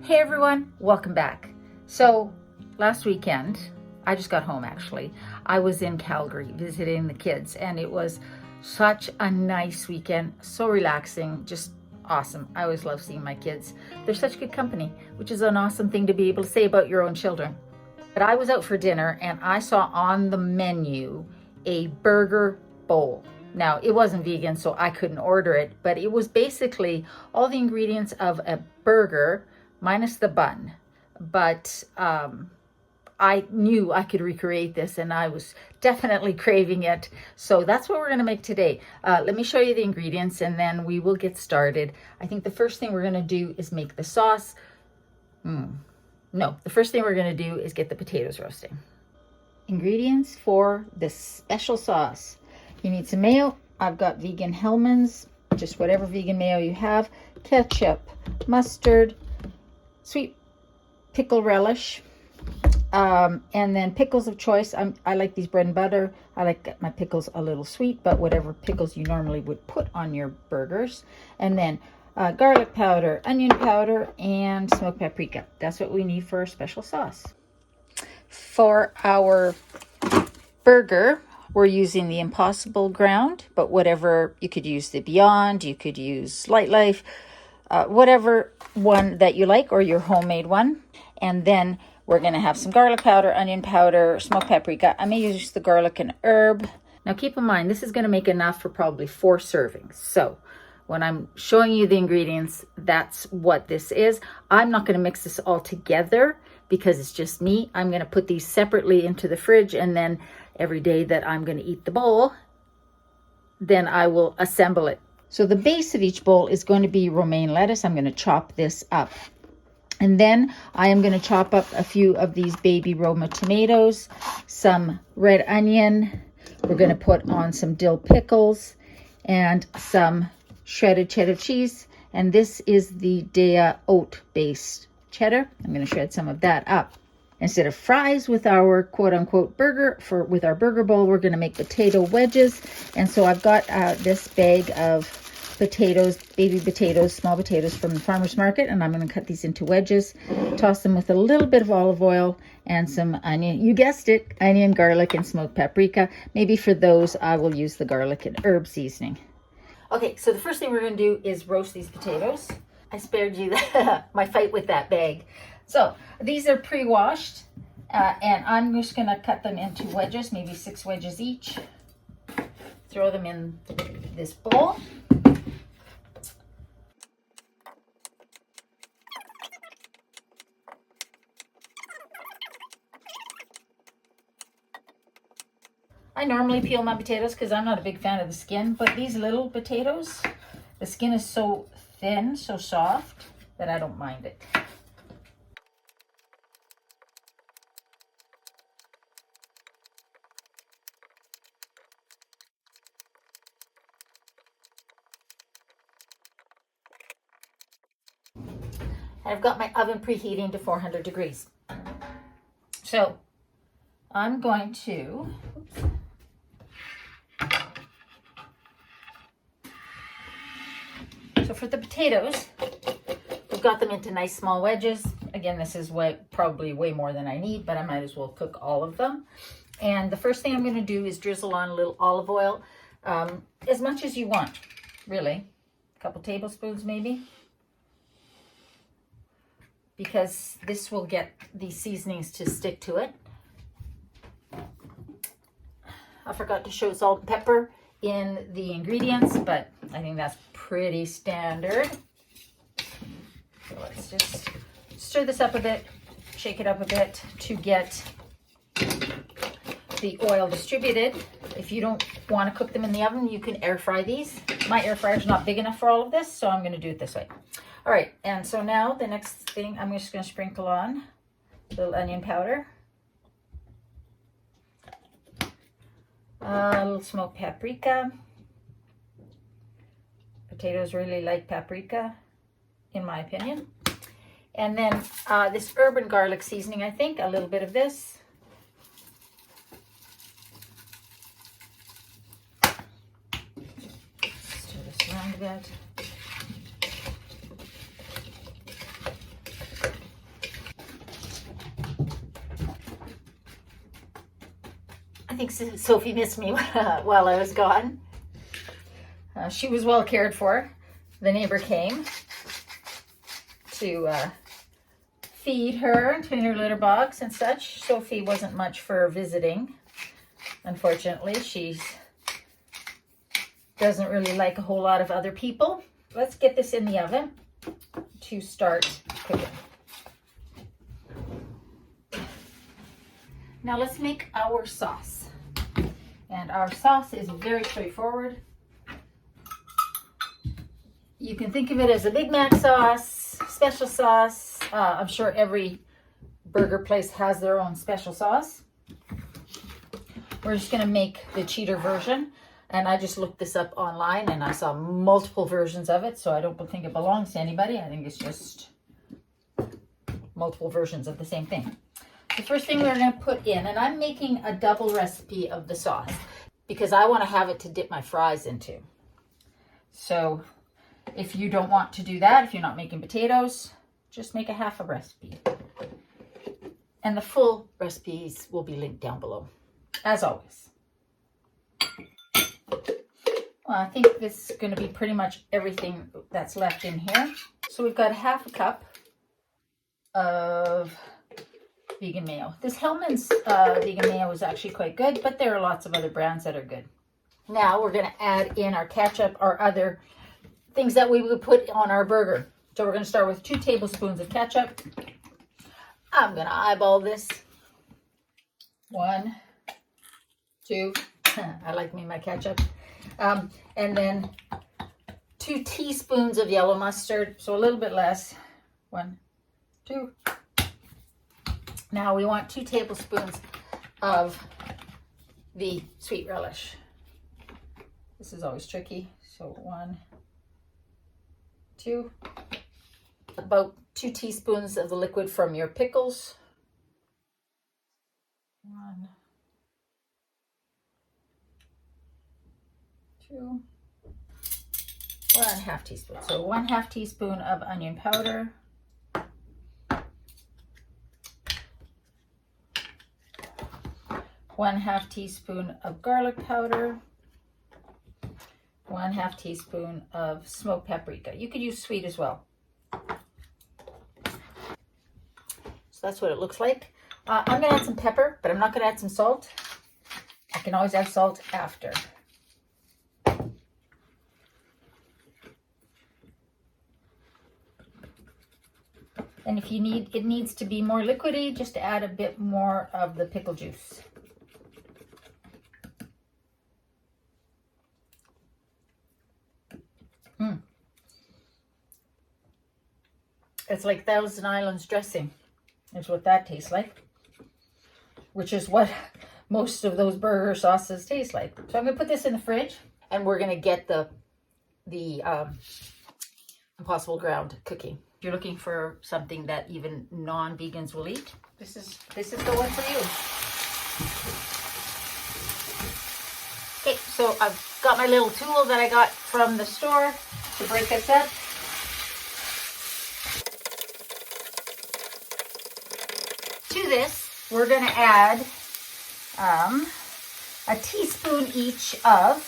Hey everyone, welcome back. So last weekend, I just got home actually. I was in Calgary visiting the kids and it was such a nice weekend, so relaxing, just awesome. I always love seeing my kids. They're such good company, which is an awesome thing to be able to say about your own children. But I was out for dinner and I saw on the menu a burger bowl. Now, it wasn't vegan, so I couldn't order it, but it was basically all the ingredients of a burger minus the bun. But I knew I could recreate this and I was definitely craving it. So that's what we're going to make today. Let me show you the ingredients and then we will get started. I think the first thing we're going to do is make the sauce. No, the first thing we're going to do is get the potatoes roasting. Ingredients for this special sauce. You need some mayo. I've got vegan Hellmann's, just whatever vegan mayo you have. Ketchup, mustard, sweet pickle relish, and then pickles of choice. I like these bread and butter. I like my pickles a little sweet, but whatever pickles you normally would put on your burgers. And then garlic powder, onion powder, and smoked paprika. That's what we need for our special sauce. For our burger, we're using the Impossible ground, but whatever, you could use the Beyond, you could use Light Life, whatever one that you like, or your homemade one. And then we're going to have some garlic powder, onion powder, smoked paprika. I may use the garlic and herb. Now keep in mind, this is going to make enough for probably 4 servings. So when I'm showing you the ingredients, that's what this is. I'm not going to mix this all together because it's just me. I'm going to put these separately into the fridge, and then every day that I'm going to eat the bowl, then I will assemble it. So the base of each bowl is going to be romaine lettuce. I'm going to chop this up. And then I am going to chop up a few of these baby Roma tomatoes, some red onion. We're going to put on some dill pickles and some shredded cheddar cheese. And this is the Dea oat-based cheddar. I'm going to shred some of that up. Instead of fries with our quote-unquote burger, with our burger bowl, we're going to make potato wedges. And so I've got this bag of potatoes, baby potatoes, small potatoes from the farmer's market, and I'm going to cut these into wedges, toss them with a little bit of olive oil and some onion. You guessed it, onion, garlic, and smoked paprika. Maybe for those, I will use the garlic and herb seasoning. Okay, so the first thing we're going to do is roast these potatoes. I spared you my fight with that bag. So these are pre-washed, and I'm just going to cut them into wedges, maybe 6 wedges each. Throw them in this bowl. I normally peel my potatoes because I'm not a big fan of the skin, but these little potatoes, the skin is so thin, so soft, that I don't mind it. I've got my oven preheating to 400 degrees. So I'm going to, so for the potatoes, we've got them into nice small wedges. Again, this is probably way more than I need, but I might as well cook all of them. And the first thing I'm going to do is drizzle on a little olive oil, as much as you want, really. A couple tablespoons maybe, because this will get these seasonings to stick to it. I forgot to show salt and pepper in the ingredients, but I think that's pretty standard. So let's just stir this up a bit, shake it up a bit to get the oil distributed. If you don't want to cook them in the oven, you can air fry these. My air fryer is not big enough for all of this, so I'm going to do it this way. All right, and so now the next thing, I'm just going to sprinkle on a little onion powder, a little smoked paprika. Potatoes really like paprika, in my opinion. And then this herb and garlic seasoning, I think, a little bit of this. Stir this around a bit. think Sophie missed me while I was gone. She was well cared for. The neighbor came to feed her and clean her litter box and such. Sophie wasn't much for visiting. Unfortunately, she doesn't really like a whole lot of other people. Let's get this in the oven to start cooking. Now let's make our sauce. And our sauce is very straightforward. You can think of it as a Big Mac sauce, special sauce. I'm sure every burger place has their own special sauce. We're just going to make the cheater version. And I just looked this up online and I saw multiple versions of it. So I don't think it belongs to anybody. I think it's just multiple versions of the same thing. The first thing we're going to put in, and I'm making a double recipe of the sauce because I want to have it to dip my fries into. So if you don't want to do that, if you're not making potatoes, just make a half a recipe. And the full recipes will be linked down below, as always. Well, I think this is going to be pretty much everything that's left in here. So we've got half a cup of vegan mayo. This Hellmann's vegan mayo is actually quite good, but there are lots of other brands that are good. Now we're going to add in our ketchup or other things that we would put on our burger. So we're going to start with 2 tablespoons of ketchup. I'm going to eyeball this. 1, 2. I like me my ketchup. And then 2 teaspoons of yellow mustard, so a little bit less. 1, 2. Now we want 2 tablespoons of the sweet relish. This is always tricky. So 1, 2. About 2 teaspoons of the liquid from your pickles. 1, 2. 1/2 teaspoon. So 1/2 teaspoon of onion powder. 1/2 teaspoon of garlic powder. 1/2 teaspoon of smoked paprika. You could use sweet as well. So that's what it looks like. I'm going to add some pepper, but I'm not going to add some salt. I can always add salt after. And if you need, it needs to be more liquidy, just add a bit more of the pickle juice. It's like Thousand Islands dressing. Is what that tastes like. Which is what most of those burger sauces taste like. So I'm going to put this in the fridge, and we're going to get the Impossible Ground cooking. If you're looking for something that even non-vegans will eat, this is the one for you. Okay, so I've got my little tool that I got from the store to break this up. To this, we're going to add a teaspoon each of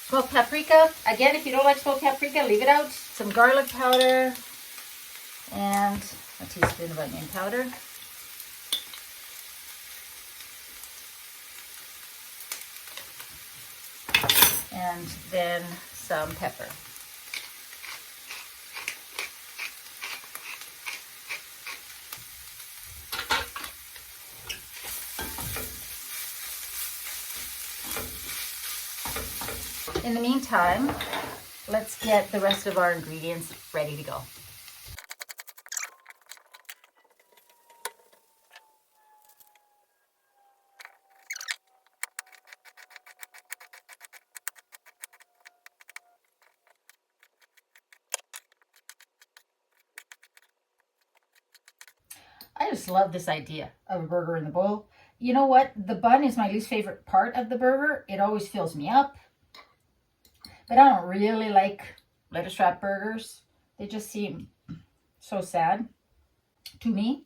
smoked paprika. Again, if you don't like smoked paprika, leave it out. Some garlic powder and a teaspoon of onion powder. And then some pepper. In the meantime, let's get the rest of our ingredients ready to go. I just love this idea of a burger in the bowl. You know what? The bun is my least favorite part of the burger. It always fills me up. But I don't really like lettuce wrap burgers. They just seem so sad to me.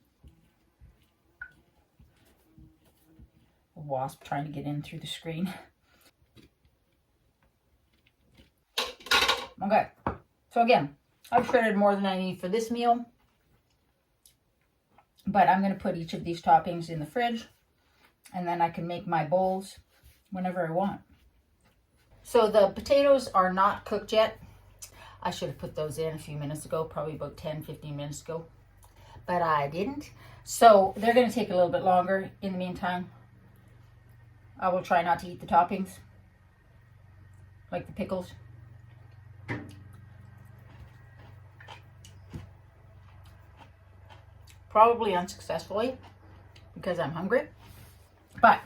wasp trying to get in through the screen. Okay, so again, I've shredded more than I need for this meal, but I'm going to put each of these toppings in the fridge, and then I can make my bowls whenever I want. So the potatoes are not cooked yet. I should have put those in a few minutes ago, probably about 10-15 minutes ago, but I didn't. So they're going to take a little bit longer. In the meantime, I will try not to eat the toppings, like the pickles. Probably unsuccessfully because I'm hungry, but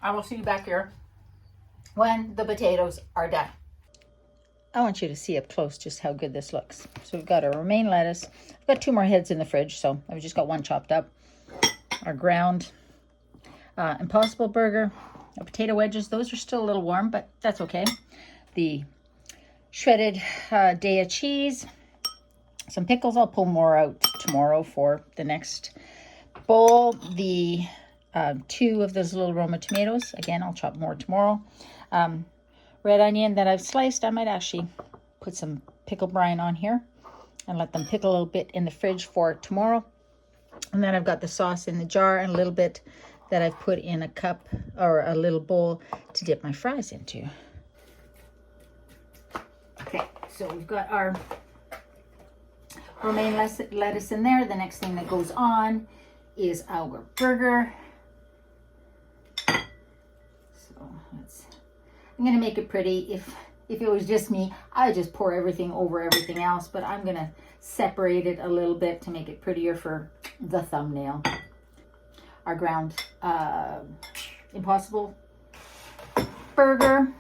I will see you back here when the potatoes are done. I want you to see up close just how good this looks. So we've got our romaine lettuce. I've got 2 more heads in the fridge, so I've just got 1 chopped up. Our ground Impossible Burger, our potato wedges. Those are still a little warm, but that's okay. The shredded Daya cheese. Some pickles. I'll pull more out tomorrow for the next bowl. The 2 of those little Roma tomatoes. Again, I'll chop more tomorrow. Red onion that I've sliced. I might actually put some pickle brine on here and let them pickle a little bit in the fridge for tomorrow. And then I've got the sauce in the jar and a little bit that I've put in a cup or a little bowl to dip my fries into. Okay, so we've got our romaine lettuce in there. The next thing that goes on is our burger. So I'm gonna make it pretty. If it was just me, I would just pour everything over everything else, but I'm gonna separate it a little bit to make it prettier for the thumbnail. Our ground Impossible Burger.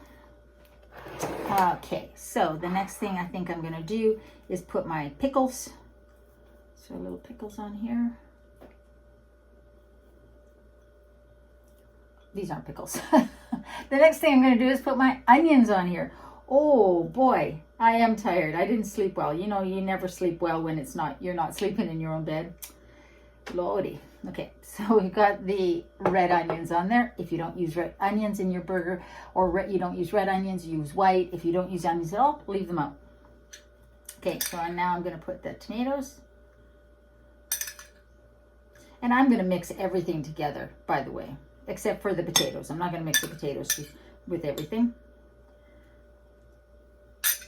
Okay, so the next thing I think I'm gonna do is put my pickles. So little pickles on here. These aren't pickles. The next thing I'm gonna do is put my onions on here. Oh boy, I am tired. I didn't sleep well. You know, you never sleep well when you're not sleeping in your own bed. Lordy. Okay, so we've got the red onions on there. If you don't use red onions in your burger, or you don't use red onions, use white. If you don't use onions at all, leave them out. Okay, so now I'm going to put the tomatoes. And I'm going to mix everything together, by the way, except for the potatoes. I'm not going to mix the potatoes with everything.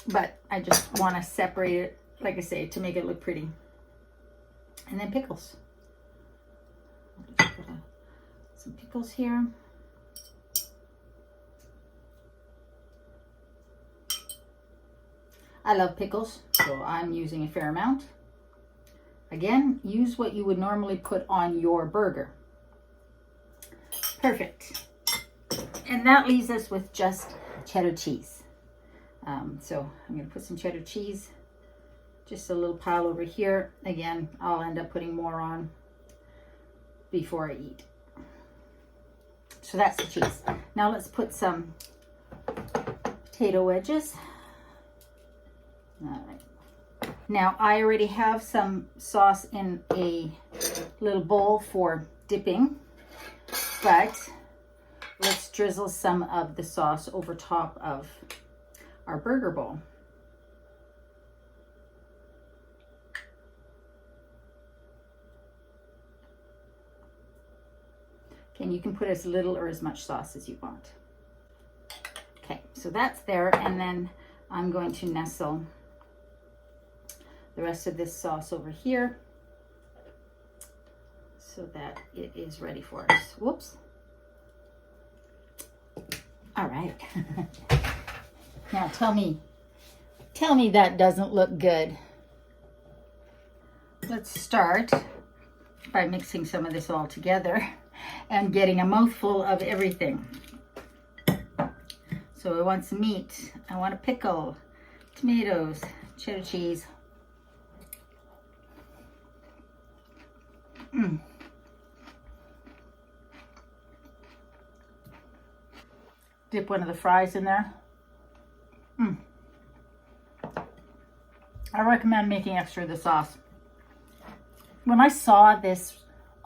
But I just want to separate it, like I say, to make it look pretty. And then pickles. Just put some pickles here. I love pickles, so I'm using a fair amount. Again, use what you would normally put on your burger. Perfect. And that leaves us with just cheddar cheese. So I'm going to put some cheddar cheese, just a little pile over here. Again, I'll end up putting more on before I eat. So that's the cheese. Now let's put some potato wedges. All right. Now I already have some sauce in a little bowl for dipping, but let's drizzle some of the sauce over top of our burger bowl. And you can put as little or as much sauce as you want. Okay, so that's there, and then I'm going to nestle the rest of this sauce over here so that it is ready for us. Whoops. All right. Now tell me that doesn't look good. Let's start by mixing some of this all together and getting a mouthful of everything. So I want some meat, I want a pickle, tomatoes, cheddar cheese. Dip one of the fries in there. I recommend making extra of the sauce. When I saw this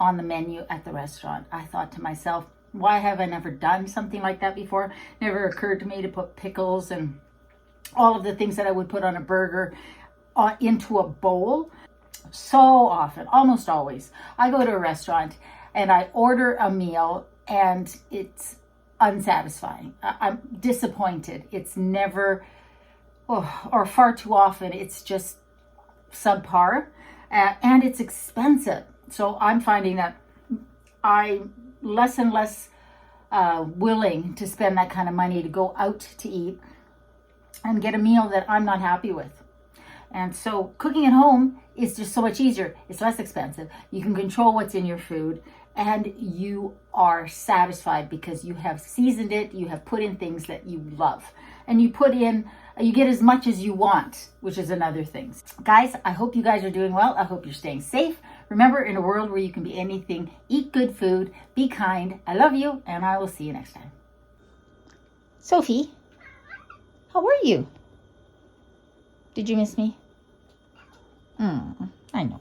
on the menu at the restaurant. I thought to myself, why have I never done something like that before? Never occurred to me to put pickles and all of the things that I would put on a burger into a bowl. So often, almost always, I go to a restaurant and I order a meal and it's unsatisfying. I'm disappointed. It's never, or far too often, it's just subpar, and it's expensive. So I'm finding that I'm less and less willing to spend that kind of money to go out to eat and get a meal that I'm not happy with. And so cooking at home is just so much easier. It's less expensive. You can control what's in your food, and you are satisfied because you have seasoned it, you have put in things that you love, and you get as much as you want, which is another thing. Guys, I hope you guys are doing well. I hope you're staying safe. Remember, in a world where you can be anything, eat good food, be kind. I love you, and I will see you next time. Sophie, how are you? Did you miss me? I know.